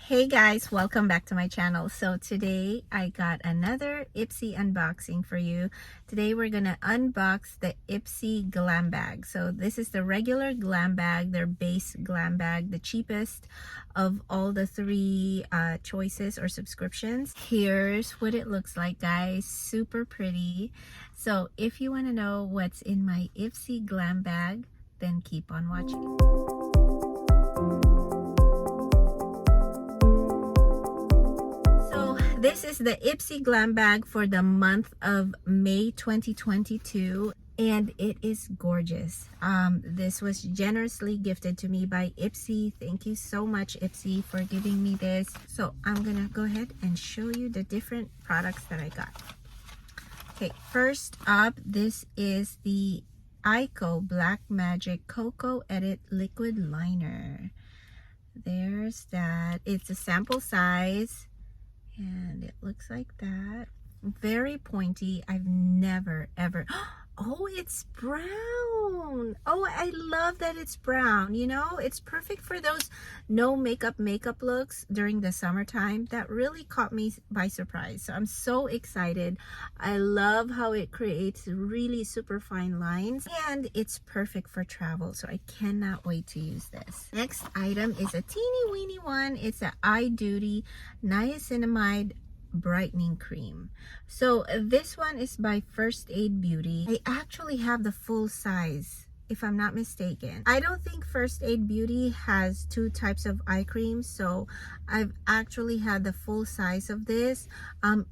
Hey guys, welcome back to my channel. So today I got another Ipsy unboxing for you. Today we're gonna unbox the Ipsy Glam Bag. So this is the regular Glam Bag, their base Glam Bag, the cheapest of all the three choices or subscriptions. Here's what it looks like, guys. Super pretty. So if you want to know what's in my Ipsy Glam Bag, then keep on watching. This is the Ipsy Glam Bag for the month of May 2022, and it is gorgeous. This was generously gifted to me by Ipsy. Thank you so much, Ipsy, for giving me this. So I'm gonna go ahead and show you the different products that I got. Okay, first up, this is the incl Black Magic Coco Edit Liquid Liner. There's that. It's a sample size. And it looks like that. Very pointy. I've never ever, oh, it's brown. Oh, I love that it's brown. You know, it's perfect for those no makeup looks during the summertime. That really caught me by surprise. So I'm so excited. I love how it creates really super fine lines, and it's perfect for travel. So I cannot wait to use this. Next item is a teeny weeny one. It's a Iduty Niacinamide brightening cream. So this one is by First Aid Beauty. I actually have the full size, if I'm not mistaken. I don't think First Aid Beauty has two types of eye creams, so I've actually had the full size of this.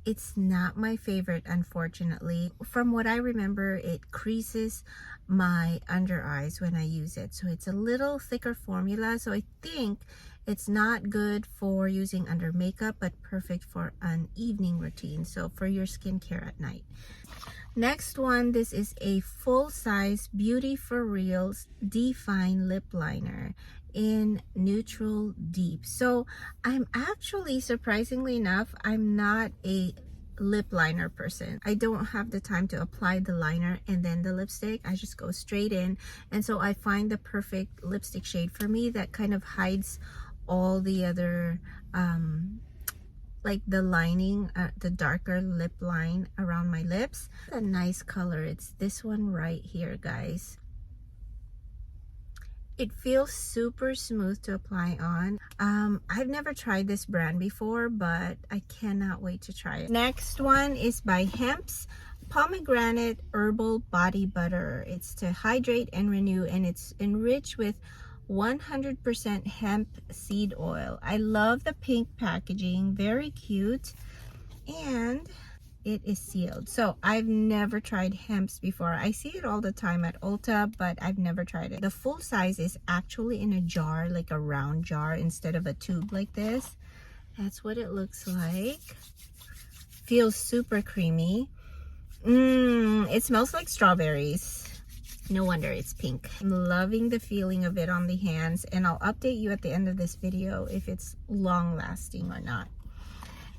It's not my favorite, unfortunately. From what I remember, it creases my under eyes when I use it, so it's a little thicker formula. So I think it's not good for using under makeup, but perfect for an evening routine, so for your skincare at night. Next one, this is a full-size Beauty for Reals Define Lip Liner in Neutral Deep. So I'm actually, surprisingly enough, I'm not a lip liner person. I don't have the time to apply the liner and then the lipstick. I just go straight in, and so I find the perfect lipstick shade for me that kind of hides all the other like the lining, the darker lip line around my lips. A nice color. It's this one right here, guys. It feels super smooth to apply on. I've never tried this brand before, but I cannot wait to try it. Next one is by Hemps Pomegranate Herbal Body Butter. It's to hydrate and renew, and it's enriched with 100% hemp seed oil. I love the pink packaging, very cute, and it is sealed. So I've never tried Hemps before. I see it all the time at Ulta, but I've never tried it. The full size is actually in a jar, like a round jar instead of a tube like this. That's what it looks like. Feels super creamy. It smells like strawberries. No wonder it's pink. I'm loving the feeling of it on the hands, and I'll update you at the end of this video if it's long lasting or not.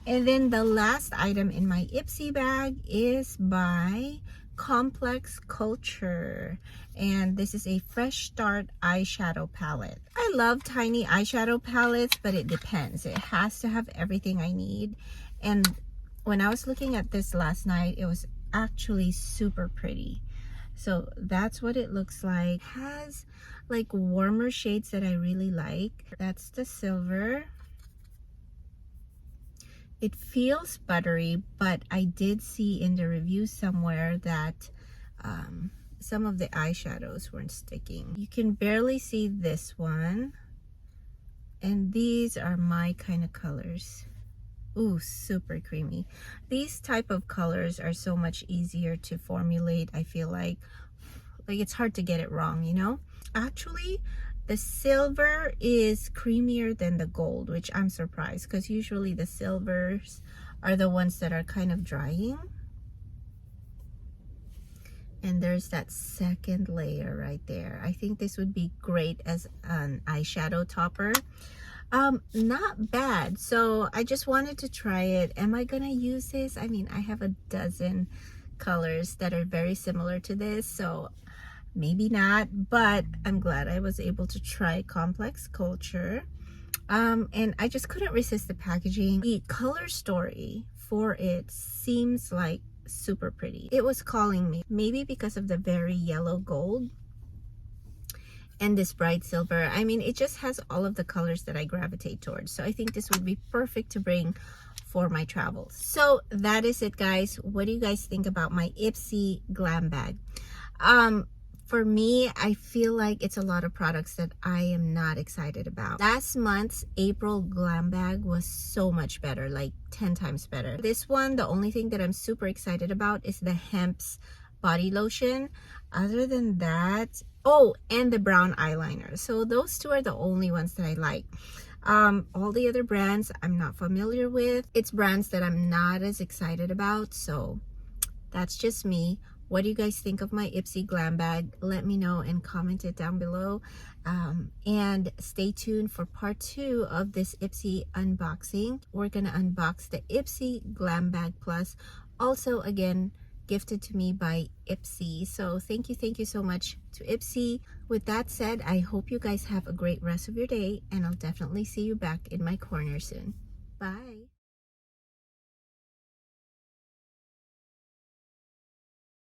And then the last item in my Ipsy bag is by Complex Culture, and this is a Fresh Start eyeshadow palette. I love tiny eyeshadow palettes, but it depends. It has to have everything I need, and when I was looking at this last night, it was actually super pretty. So that's what it looks like. It has like warmer shades that I really like. That's the silver. It feels buttery, but I did see in the review somewhere that some of the eyeshadows weren't sticking. You can barely see this one, and these are my kind of colors. Ooh, super creamy. These type of colors are so much easier to formulate. I feel like it's hard to get it wrong, you know. Actually, the silver is creamier than the gold, which I'm surprised, because usually the silvers are the ones that are kind of drying. And there's that second layer right there. I think this would be great as an eyeshadow topper. Not bad. So I just wanted to try it. Am I gonna use this? I mean, I have a dozen colors that are very similar to this, so maybe not, but I'm glad I was able to try Complex Culture. And I just couldn't resist the packaging. The color story for it seems like super pretty. It was calling me, maybe because of the very yellow gold and this bright silver. I mean, it just has all of the colors that I gravitate towards. So I think this would be perfect to bring for my travels. So that is it, guys. What do you guys think about my Ipsy Glam Bag? For me, I feel like it's a lot of products that I am not excited about. Last month's April Glam Bag was so much better, like 10 times better. This one, the only thing that I'm super excited about is the Hemps body lotion. Other than that, oh, and the brown eyeliner. So those two are the only ones that I like. All the other brands I'm not familiar with. It's brands that I'm not as excited about. So that's just me. What do you guys think of my Ipsy Glam Bag? Let me know and comment it down below. And stay tuned for part 2 of this Ipsy unboxing. We're gonna unbox the Ipsy Glam Bag Plus. Also, again, gifted to me by Ipsy. So thank you so much to Ipsy. With that said, I hope you guys have a great rest of your day, and I'll definitely see you back in my corner soon. Bye.